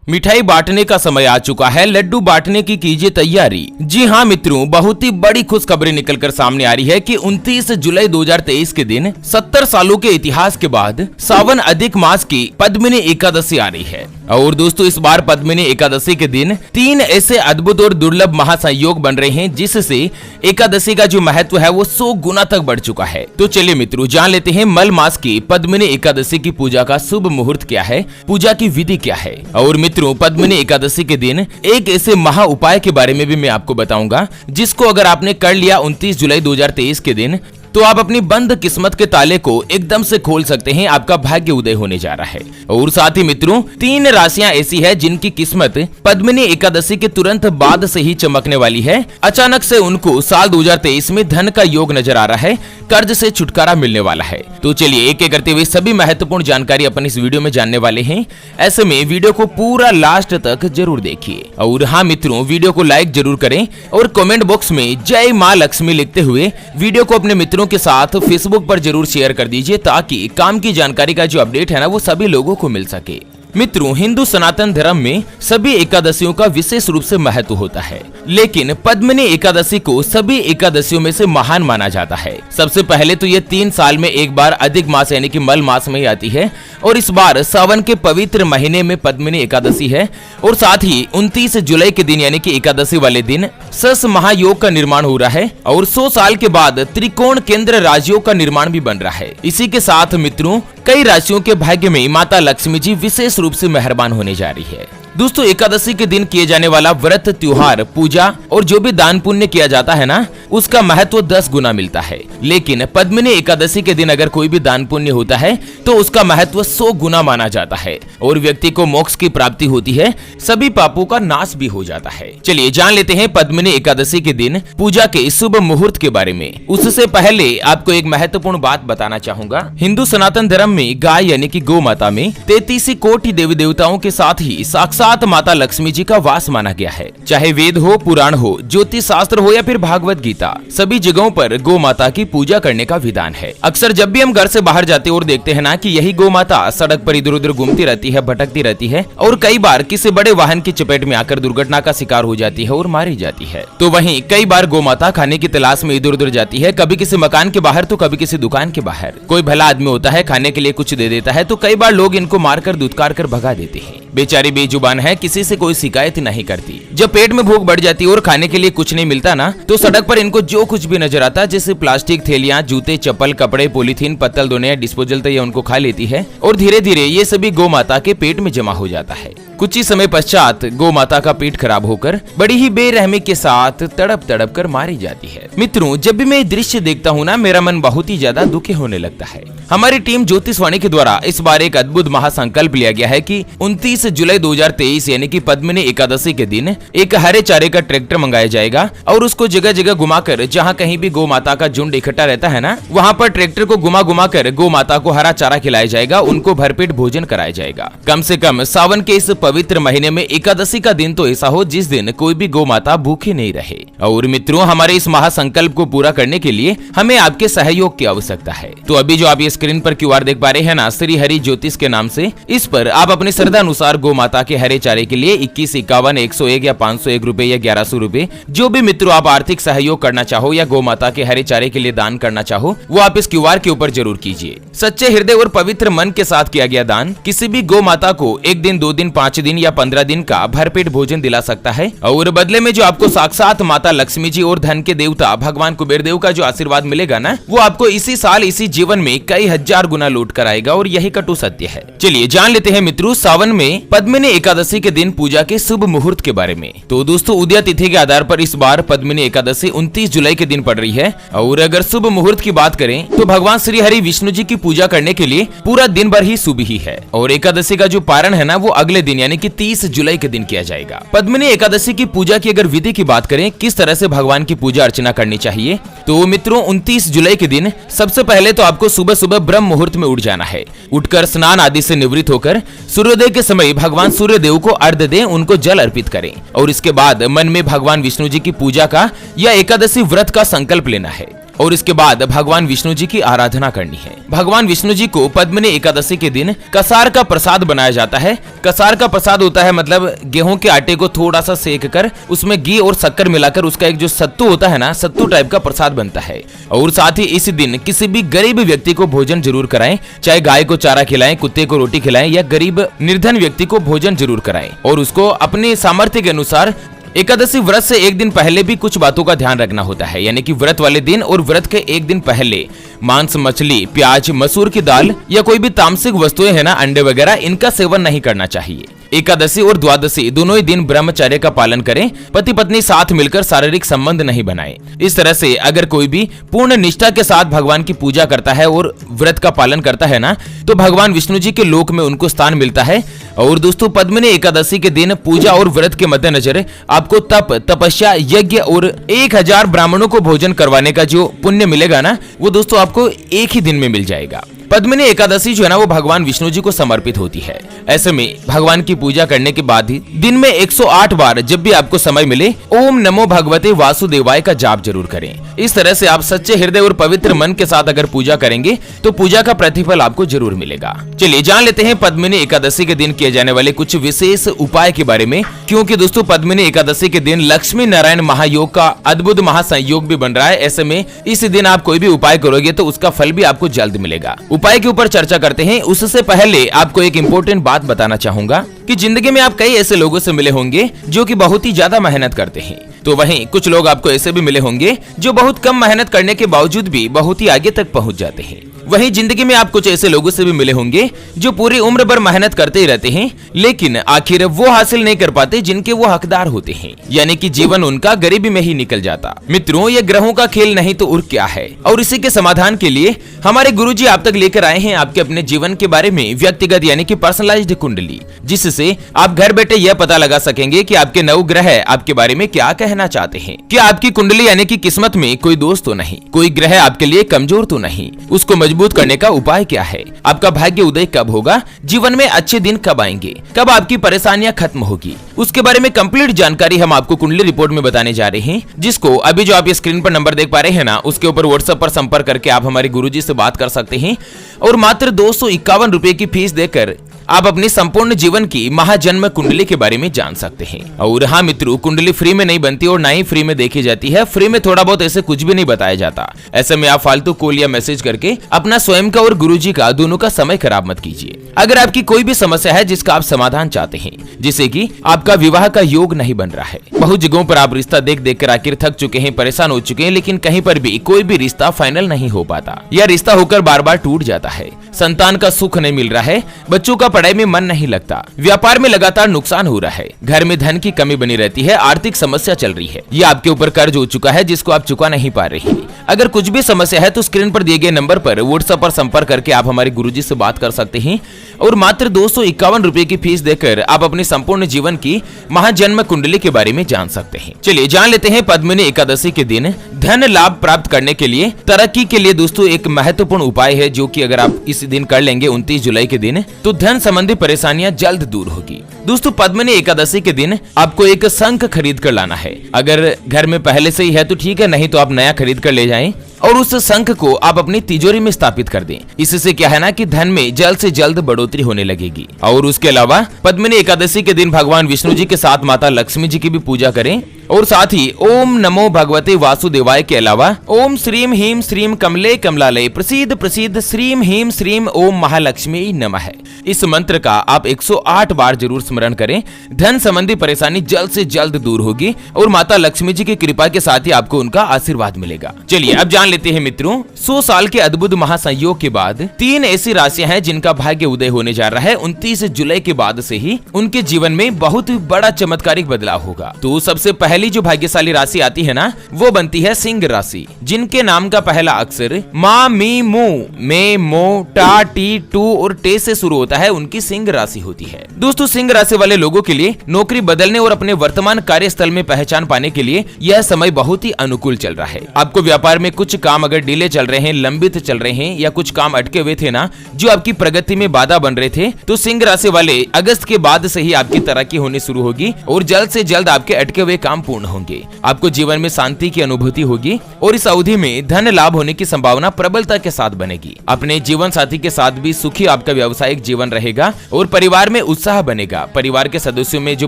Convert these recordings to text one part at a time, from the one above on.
मिठाई बांटने का समय आ चुका है, लड्डू बांटने की कीजिए तैयारी। जी हाँ मित्रों, बहुत ही बड़ी खुशखबरी निकलकर सामने आ रही है कि 29 जुलाई 2023 के दिन 70 सालों के इतिहास के बाद सावन अधिक मास की पद्मिनी एकादशी आ रही है। और दोस्तों, इस बार पद्मिनी एकादशी के दिन 3 ऐसे अद्भुत और दुर्लभ महासंयोग बन रहे हैं जिससे एकादशी का जो महत्व है वो 100 गुना तक बढ़ चुका है। तो चलिए मित्रों, जान लेते हैं मल मास की पद्मिनी एकादशी की पूजा का शुभ मुहूर्त क्या है, पूजा की विधि क्या है। और मित्रों, पद्मिनी एकादशी के दिन एक ऐसे महा उपाय के बारे में भी मैं आपको बताऊंगा जिसको अगर आपने कर लिया 29 जुलाई 2023 के दिन तो आप अपनी बंद किस्मत के ताले को एकदम से खोल सकते हैं। आपका भाग्य उदय होने जा रहा है। और साथ ही मित्रों, 3 राशियां ऐसी है जिनकी किस्मत पद्मिनी एकादशी के तुरंत बाद से ही चमकने वाली है। अचानक से उनको साल 2023 में धन का योग नजर आ रहा है, कर्ज से छुटकारा मिलने वाला है। तो चलिए एक एक करते हुए सभी महत्वपूर्ण जानकारी अपन इस वीडियो में जानने वाले हैं। ऐसे में वीडियो को पूरा लास्ट तक जरूर देखिए। और हाँ मित्रों, वीडियो को लाइक जरूर करें और कमेंट बॉक्स में जय मां लक्ष्मी लिखते हुए वीडियो को अपने मित्रों के साथ फेसबुक पर जरूर शेयर कर दीजिए ताकि काम की जानकारी का जो अपडेट है ना वो सभी लोगों को मिल सके। मित्रों, हिंदू सनातन धर्म में सभी एकादशियों का विशेष रूप से महत्व होता है, लेकिन पद्मिनी एकादशी को सभी एकादशियों में से महान माना जाता है। सबसे पहले तो ये 3 साल में एक बार अधिक मास यानी कि मल मास में ही आती है और इस बार सावन के पवित्र महीने में पद्मिनी एकादशी है। और साथ ही 29 जुलाई के दिन यानी कि एकादशी वाले दिन सस महायोग का निर्माण हो रहा है और 100 साल के बाद त्रिकोण केंद्र राजयोग का निर्माण भी बन रहा है। इसी के साथ मित्रों, कई राशियों के भाग्य में माता लक्ष्मी जी विशेष रूप से मेहरबान होने जा रही है। दोस्तों, एकादशी के दिन किए जाने वाला व्रत, त्योहार, पूजा और जो भी दान पुण्य किया जाता है ना, उसका महत्व 10 गुना मिलता है। लेकिन पद्मिनी एकादशी के दिन अगर कोई भी दान पुण्य होता है तो उसका महत्व 100 गुना माना जाता है और व्यक्ति को मोक्ष की प्राप्ति होती है, सभी पापों का नाश भी हो जाता है। चलिए जान लेते हैं पद्मिनी एकादशी के दिन पूजा के शुभ मुहूर्त के बारे में। उससे पहले आपको एक महत्वपूर्ण बात बताना चाहूंगा। हिंदू सनातन धर्म में गाय यानी कि गौ माता में 33 कोटि देवी देवताओं के साथ ही साक्षात माता लक्ष्मी जी का वास माना गया है। चाहे वेद हो, पुराण हो, ज्योतिष शास्त्र हो या फिर भागवत गीता, सभी जगहों पर गौ माता की पूजा करने का विधान है। अक्सर जब भी हम घर से बाहर जाते और देखते हैं ना कि यही गौ माता सड़क पर इधर उधर घूमती रहती है, भटकती रहती है और कई बार किसी बड़े वाहन की चपेट में आकर दुर्घटना का शिकार हो जाती है और मारी जाती है। तो वहीं कई बार गौ माता खाने की तलाश में इधर उधर जाती है, कभी किसी मकान के बाहर तो कभी किसी दुकान के बाहर। कोई भला आदमी होता है, खाने के लिए कुछ दे देता है तो कई बार लोग इनको मारकर दुत्कार कर भगा देते हैं। बेचारी बेजुबान है, किसी से कोई शिकायत नहीं करती। जब पेट में भूख बढ़ जाती है और खाने के लिए कुछ नहीं मिलता ना, तो सड़क पर इनको जो कुछ भी नजर आता है, जैसे प्लास्टिक थैलियां, जूते, चप्पल, कपड़े, पॉलीथीन, पत्तल दोने या डिस्पोजल, तो ये उनको खा लेती है और धीरे धीरे ये सभी गौ माता के पेट में जमा हो जाता है। कुछ ही समय पश्चात गौ माता का पेट खराब होकर बड़ी ही बेरहमी के साथ तड़प तड़प कर मारी जाती है। मित्रों, जब भी मैं ये दृश्य देखता हूँ ना, मेरा मन बहुत ही ज्यादा दुखी होने लगता है। हमारी टीम ज्योतिषवाणी के द्वारा इस बार एक अद्भुत महासंकल्प लिया गया है कि 29 जुलाई 2023 यानी कि पद्मिनी एकादशी के दिन एक हरे चारे का ट्रैक्टर मंगाया जाएगा और उसको जगह जगह घुमाकर, जहाँ कहीं भी गौ माता का झुंड इकट्ठा रहता है ना, वहाँ पर ट्रैक्टर को घुमा घुमा कर गौ माता को हरा चारा खिलाया जाएगा, उनको भरपेट भोजन कराया जाएगा। कम से कम सावन के इस पवित्र महीने में एकादशी का दिन तो ऐसा हो जिस दिन कोई भी गौ माता भूखी नहीं रहे। और मित्रों, हमारे इस महासंकल्प को पूरा करने के लिए हमें आपके सहयोग की आवश्यकता है। तो अभी जो आप ये स्क्रीन पर QR देख पा रहे हैं ना, श्री हरि ज्योतिष के नाम से, इस पर आप अपनी श्रद्धा अनुसार गौ माता के हरे चारे के लिए 21, 51, 101 या 501 रुपए या 1100 रुपए, जो भी मित्रों आप आर्थिक सहयोग करना चाहो या गौ माता के हरे चारे के लिए दान करना चाहो, वो आप इस QR के ऊपर जरूर कीजिए। सच्चे हृदय और पवित्र मन के साथ किया गया दान किसी भी गौ माता को 1 दिन, 2 दिन, 5 दिन या 15 दिन का भरपेट भोजन दिला सकता है और बदले में जो आपको साक्षात माता लक्ष्मी जी और धन के देवता भगवान कुबेर देव का जो आशीर्वाद मिलेगा ना, वो आपको इसी साल इसी जीवन में कई हजार गुना लौट कर आएगा और यही कटु सत्य है। चलिए जान लेते हैं मित्रों सावन में पद्मिनी एकादशी के दिन पूजा के शुभ मुहूर्त के बारे में। तो दोस्तों, उदय तिथि के आधार पर इस बार पद्मिनी एकादशी 29 जुलाई के दिन पड़ रही है और अगर शुभ मुहूर्त की बात करें तो भगवान श्री हरि विष्णु जी की पूजा करने के लिए पूरा दिन भर ही शुभ ही है और एकादशी का जो पारण है ना, वो अगले दिन यानी कि 30 जुलाई के दिन किया जाएगा। पद्मिनी एकादशी की पूजा की अगर विधि की बात करें, किस तरह से भगवान की पूजा अर्चना करनी चाहिए, तो मित्रों 29 जुलाई के दिन सबसे पहले तो आपको सुबह सुबह ब्रह्म मुहूर्त में उठ जाना है। उठकर स्नान आदि से निवृत्त होकर सूर्योदय के समय भगवान सूर्य देव को अर्घ्य दें, उनको जल अर्पित करें और इसके बाद मन में भगवान विष्णु जी की पूजा का या एकादशी व्रत का संकल्प लेना है। और इसके बाद भगवान विष्णु जी की आराधना करनी है। भगवान विष्णु जी को पद्मिनी एकादशी के दिन कसार का प्रसाद बनाया जाता है। कसार का प्रसाद होता है मतलब गेहूं के आटे को थोड़ा सा सेक कर उसमें घी और शक्कर मिलाकर उसका एक जो सत्तू होता है ना, सत्तू टाइप का प्रसाद बनता है। और साथ ही इस दिन किसी भी गरीब व्यक्ति को भोजन जरूर कराएं, चाहे गाय को चारा खिलाएं, कुत्ते को रोटी खिलाएं या गरीब निर्धन व्यक्ति को भोजन जरूर कराएं। और उसको अपने सामर्थ्य के अनुसार एकादशी व्रत से एक दिन पहले भी कुछ बातों का ध्यान रखना होता है, यानी कि व्रत वाले दिन और व्रत के एक दिन पहले मांस, मछली, प्याज, मसूर की दाल या कोई भी तामसिक वस्तुएं है ना, अंडे वगैरह, इनका सेवन नहीं करना चाहिए। एकादशी और द्वादशी दोनों ही दिन ब्रह्मचर्य का पालन करें। पति पत्नी साथ मिलकर शारीरिक संबंध नहीं बनाएं। इस तरह से अगर कोई भी पूर्ण निष्ठा के साथ भगवान की पूजा करता है और व्रत का पालन करता है ना, तो भगवान विष्णु जी के लोक में उनको स्थान मिलता है। और दोस्तों, पद्मिनी एकादशी के दिन पूजा और व्रत के मद्देनजर आपको तप, तपस्या, यज्ञ और 1000 ब्राह्मणों को भोजन करवाने का जो पुण्य मिलेगा ना, वो दोस्तों आपको एक ही दिन में मिल जाएगा। पद्मिनी एकादशी जो है ना, वो भगवान विष्णु जी को समर्पित होती है। ऐसे में भगवान की पूजा करने के बाद ही दिन में 108 बार जब भी आपको समय मिले ओम नमो भगवते वासुदेवाय का जाप जरूर करें। इस तरह से आप सच्चे हृदय और पवित्र मन के साथ अगर पूजा करेंगे तो पूजा का प्रतिफल आपको जरूर मिलेगा। चलिए जान लेते हैं पद्मिनी एकादशी के दिन किए जाने वाले कुछ विशेष उपाय के बारे में, क्योंकि दोस्तों पद्मिनी एकादशी के दिन लक्ष्मी नारायण महायोग का अद्भुत महासंयोग भी बन रहा है। ऐसे में इस दिन आप कोई भी उपाय करोगे तो उसका फल भी आपको जल्द मिलेगा। उपाय के ऊपर चर्चा करते हैं, उससे पहले आपको एक इम्पोर्टेंट बात बताना चाहूंगा कि जिंदगी में आप कई ऐसे लोगों से मिले होंगे जो कि बहुत ही ज्यादा मेहनत करते हैं, तो वहीं कुछ लोग आपको ऐसे भी मिले होंगे जो बहुत कम मेहनत करने के बावजूद भी बहुत ही आगे तक पहुंच जाते हैं। वहीं जिंदगी में आप कुछ ऐसे लोगों से भी मिले होंगे जो पूरी उम्र भर मेहनत करते ही रहते हैं, लेकिन आखिर वो हासिल नहीं कर पाते जिनके वो हकदार होते हैं, यानी कि जीवन उनका गरीबी में ही निकल जाता। मित्रों, ये ग्रहों का खेल नहीं तो और क्या है। और इसी के समाधान के लिए हमारे गुरुजी आप तक लेकर आए हैं आपके अपने जीवन के बारे में व्यक्तिगत यानी कि पर्सनलाइज्ड कुंडली, जिससे आप घर बैठे यह पता लगा सकेंगे कि आपके नवग्रह आपके बारे में क्या कहना चाहते हैं। क्या आपकी कुंडली यानी कि किस्मत में कोई दोष तो नहीं, कोई ग्रह आपके लिए कमजोर तो नहीं, उसको मजबूत करने का उपाय क्या है, आपका भाग्य उदय कब होगा, जीवन में अच्छे दिन कब आएंगे, कब आपकी परेशानियां खत्म होगी, उसके बारे में कंप्लीट जानकारी हम आपको कुंडली रिपोर्ट में बताने जा रहे हैं, जिसको अभी जो आप ये स्क्रीन पर नंबर देख पा रहे हैं ना, उसके ऊपर व्हाट्सएप पर संपर्क करके आप हमारे गुरुजी से बात कर सकते हैं और मात्र 251 रुपए की फीस देकर आप अपनी संपूर्ण जीवन की महाजन्म कुंडली के बारे में जान सकते हैं। और हाँ मित्रों, कुंडली फ्री में नहीं बनती और ना ही फ्री में देखी जाती है। फ्री में थोड़ा बहुत ऐसे कुछ भी नहीं बताया जाता। ऐसे में आप फालतू कॉल या मैसेज करके अपना स्वयं का और गुरुजी का दोनों का समय खराब मत कीजिए। अगर आपकी कोई भी समस्या है जिसका आप समाधान चाहते हैं, जैसे कि आपका विवाह का योग नहीं बन रहा है, बहुत जगहों पर आप रिश्ता देख देख कर आखिर थक चुके हैं, परेशान हो चुके हैं, लेकिन कहीं पर भी कोई भी रिश्ता फाइनल नहीं हो पाता या रिश्ता होकर बार बार टूट जाता है, संतान का सुख नहीं मिल रहा है, बच्चों का पढ़ाई में मन नहीं लगता, व्यापार में लगातार नुकसान हो रहा है, घर में धन की कमी बनी रहती है, आर्थिक समस्या चल रही है, या आपके ऊपर कर्ज हो चुका है जिसको आप चुका नहीं पा रहे हैं। अगर कुछ भी समस्या है तो स्क्रीन पर दिए गए नंबर पर व्हाट्सएप पर संपर्क करके आप हमारे गुरुजी से बात कर सकते हैं और मात्र 251 रुपए की फीस देकर आप अपने संपूर्ण जीवन की महाजन्म कुंडली के बारे में जान सकते हैं। चलिए जान लेते हैं पद्मिनी एकादशी के दिन धन लाभ प्राप्त करने के लिए, तरक्की के लिए दोस्तों एक महत्वपूर्ण उपाय है, जो कि अगर आप इस दिन कर लेंगे 29 जुलाई के दिन, तो धन संबंधी परेशानियां जल्द दूर होगी। दोस्तों पद्मिनी एकादशी के दिन आपको एक शंख खरीद कर लाना है। अगर घर में पहले से ही है तो ठीक है, नहीं तो आप नया खरीद कर ले जाएं और उस शंख को आप अपनी तिजोरी में स्थापित कर दें। इससे क्या है ना कि धन में जल्द से जल्द बढ़ोतरी होने लगेगी। और उसके अलावा पद्मिनी एकादशी के दिन भगवान विष्णु जी के साथ माता लक्ष्मी जी की भी पूजा करें और साथ ही ओम नमो भगवते वासुदेवाय के अलावा ओम श्रीम ह्रीम श्रीम कमले कमलालय प्रसिद्ध प्रसिद्ध श्रीम ह्रीम श्रीम ओम महालक्ष्मी नमः, इस मंत्र का आप 108 बार जरूर स्मरण करें। धन संबंधी परेशानी जल्द से जल्द दूर होगी और माता लक्ष्मी जी की कृपा के साथ ही आपको उनका आशीर्वाद मिलेगा। चलिए अब जान लेते हैं मित्रों, 100 साल के अद्भुत महासंयोग के बाद 3 ऐसी राशियां हैं जिनका भाग्य उदय होने जा रहा है। 29 जुलाई के बाद से ही उनके जीवन में बहुत बड़ा चमत्कारिक बदलाव होगा। तो सबसे पहली जो भाग्यशाली राशि आती है ना, वो बनती है सिंह राशि, जिनके नाम का पहला अक्षर मा मी मू मे मो टा टी टू और टे से शुरू होता है, उनकी सिंह राशि होती है। दोस्तों सिंह राशि वाले लोगों के लिए नौकरी बदलने और अपने वर्तमान कार्यस्थल में पहचान पाने के लिए यह समय बहुत ही अनुकूल चल रहा है। आपको व्यापार में कुछ कुछ काम अगर डिले चल रहे हैं, लंबित चल रहे हैं या कुछ काम अटके हुए थे ना, जो आपकी प्रगति में बाधा बन रहे थे, तो सिंह राशि वाले अगस्त के बाद से ही आपकी तरक्की होनी शुरू होगी और जल्द से जल्द आपके अटके हुए काम पूर्ण होंगे। आपको जीवन में शांति की अनुभूति होगी और इस अवधि में धन लाभ होने की संभावना प्रबलता के साथ बनेगी। अपने जीवन साथी के साथ भी सुखी आपका व्यावसायिक जीवन रहेगा और परिवार में उत्साह बनेगा। परिवार के सदस्यों में जो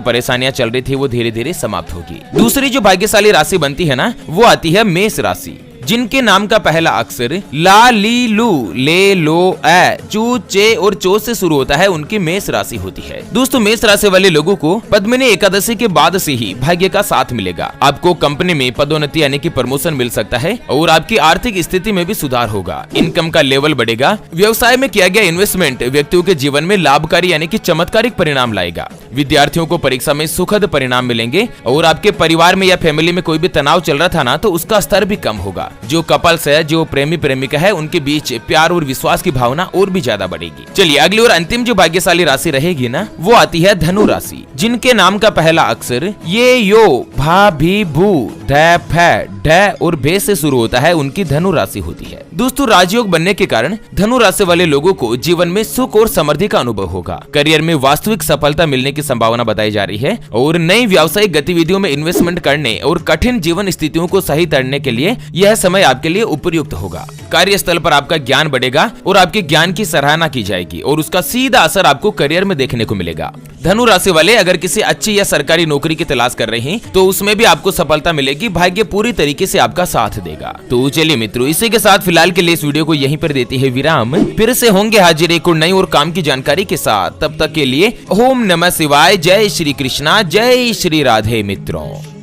परेशानियां चल रही थी वो धीरे धीरे समाप्त होगी। दूसरी जो भाग्यशाली राशि बनती है ना, वो आती है मेष राशि, जिनके नाम का पहला अक्षर ला, ली, लू, ले, लो, ए, चू, चे और चो से शुरू होता है, उनकी मेष राशि होती है। दोस्तों, मेष राशि वाले लोगों को पद्मिनी एकादशी के बाद से ही भाग्य का साथ मिलेगा। आपको कंपनी में पदोन्नति यानी कि प्रमोशन मिल सकता है और आपकी आर्थिक स्थिति में भी सुधार होगा। इनकम का लेवल बढ़ेगा। व्यवसाय में किया गया इन्वेस्टमेंट व्यक्तियों के जीवन में लाभकारी यानी कि चमत्कारिक परिणाम लाएगा। विद्यार्थियों को परीक्षा में सुखद परिणाम मिलेंगे और आपके परिवार में या फैमिली में कोई भी तनाव चल रहा था ना, तो उसका स्तर भी कम होगा। जो कपल्स है, जो प्रेमी प्रेमिका है, उनके बीच प्यार और विश्वास की भावना और भी ज्यादा बढ़ेगी। चलिए अगली और अंतिम जो भाग्यशाली राशि रहेगी ना, वो आती है धनु राशि, जिनके नाम का पहला अक्षर ये, यो, भा, भी, भू, ढ, फ, ढ और भे से शुरू होता है, उनकी धनु राशि होती है। दोस्तों, राजयोग बनने के कारण धनु राशि वाले लोगों को जीवन में सुख और समृद्धि का अनुभव होगा। करियर में वास्तविक सफलता मिलने की संभावना बताई जा रही है और नई व्यावसायिक गतिविधियों में इन्वेस्टमेंट करने और कठिन जीवन स्थितियों को सही करने के लिए यह समय आपके लिए उपयुक्त होगा। कार्यस्थल पर आपका ज्ञान बढ़ेगा और आपके ज्ञान की सराहना की जाएगी और उसका सीधा असर आपको करियर में देखने को मिलेगा। धनु राशि वाले अगर किसी अच्छी या सरकारी नौकरी की तलाश कर रहे हैं तो उसमें भी आपको सफलता मिलेगी। भाग्य पूरी तरीके से आपका साथ देगा। तो चलिए मित्रों, इसी के साथ फिलहाल के लिए इस वीडियो को यहीं पर देती है विराम। फिर से होंगे हाजिर एक और नई और काम की जानकारी के साथ। तब तक के लिए ओम नमः शिवाय, जय श्री कृष्णा, जय श्री राधे मित्रों।